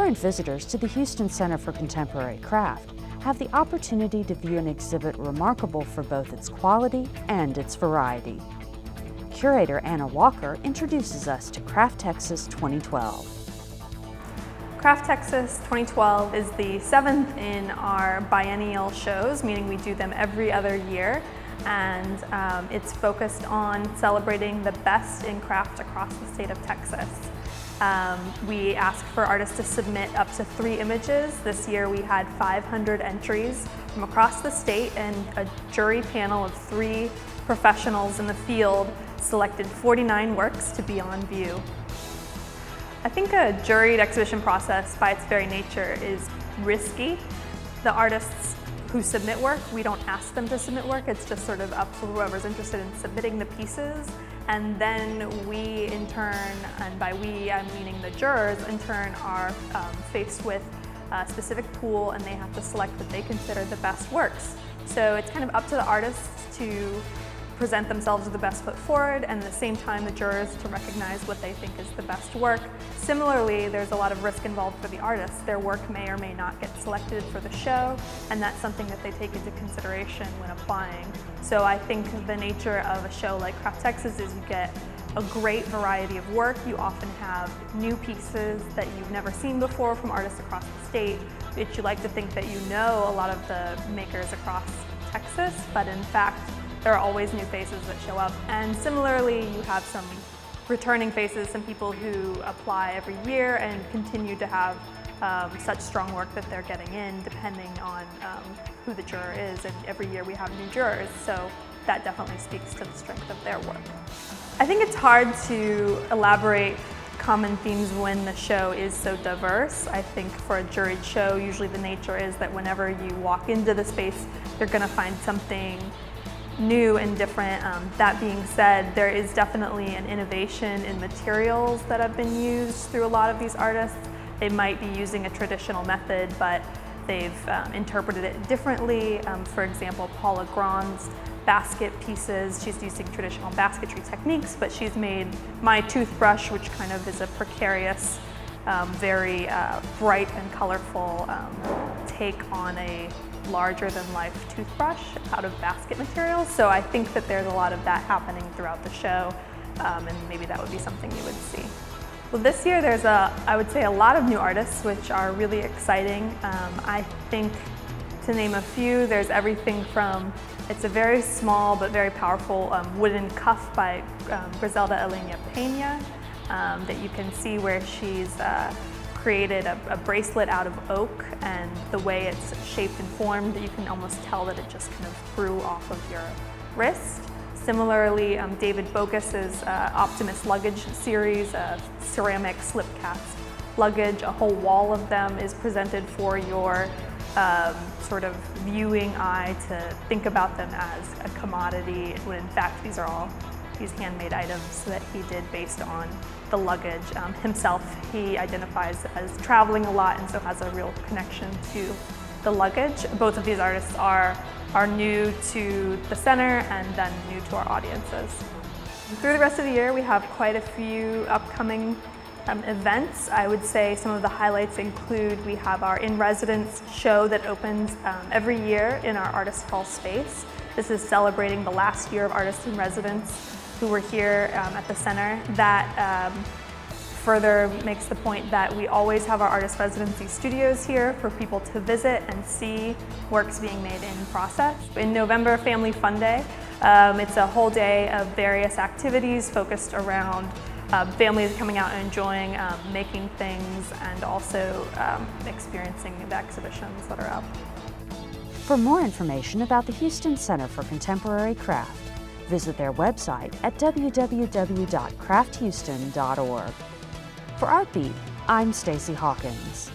Current visitors to the Houston Center for Contemporary Craft have the opportunity to view an exhibit remarkable for both its quality and its variety. Curator Anna Walker introduces us to Craft Texas 2012. Craft Texas 2012 is the 7th in our biennial shows, meaning we do them every other year, and it's focused on celebrating the best in craft across the state of Texas. We ask for artists to submit up to 3 images. This year we had 500 entries from across the state, and a jury panel of 3 professionals in the field selected 49 works to be on view. I think a juried exhibition process by its very nature is risky. The artists who submit work, we don't ask them to submit work, it's just sort of up for whoever's interested in submitting the pieces. And then we in turn, and by we I'm meaning the jurors, in turn are faced with a specific pool, and they have to select what they consider the best works. So it's kind of up to the artists to present themselves with the best foot forward, and at the same time the jurors to recognize what they think is the best work. Similarly, there's a lot of risk involved for the artists. Their work may or may not get selected for the show, and that's something that they take into consideration when applying. So I think the nature of a show like Craft Texas is you get a great variety of work. You often have new pieces that you've never seen before from artists across the state. You like to think that you know a lot of the makers across Texas, but in fact, there are always new faces that show up. And similarly, you have some returning faces, some people who apply every year and continue to have such strong work that they're getting in depending on who the juror is. And every year we have new jurors, so that definitely speaks to the strength of their work. I think it's hard to elaborate common themes when the show is so diverse. I think for a juried show, usually the nature is that whenever you walk into the space, you're gonna find something new and different. That being said, there is definitely an innovation in materials that have been used through a lot of these artists. They might be using a traditional method, but they've interpreted it differently. For example, Paula Grand's basket pieces, she's using traditional basketry techniques, but she's made my toothbrush, which kind of is a precarious, very bright and colorful take on a larger-than-life toothbrush out of basket materials. So I think that there's a lot of that happening throughout the show, and maybe that would be something you would see. Well, this year there's I would say a lot of new artists, which are really exciting. I think, to name a few, there's everything from, it's a very small but very powerful wooden cuff by Griselda Elena Pena that you can see where she's created a bracelet out of oak, and the way it's shaped and formed, you can almost tell that it just kind of grew off of your wrist. Similarly, David Bocus's Optimist luggage series, ceramic slip cast luggage, a whole wall of them is presented for your sort of viewing eye to think about them as a commodity, when in fact these are all these handmade items that he did based on the luggage. Himself, he identifies as traveling a lot and so has a real connection to the luggage. Both of these artists are new to the center and then new to our audiences. Through the rest of the year, we have quite a few upcoming events. I would say some of the highlights include, we have our In-Residence show that opens every year in our Artist Hall space. This is celebrating the last year of artists in residence who were here at the center. That further makes the point that we always have our artist residency studios here for people to visit and see works being made in process. In November, Family Fun Day. It's a whole day of various activities focused around families coming out and enjoying making things, and also experiencing the exhibitions that are up. For more information about the Houston Center for Contemporary Craft, visit their website at www.crafthouston.org. For Artbeat, I'm Stacee Hawkins.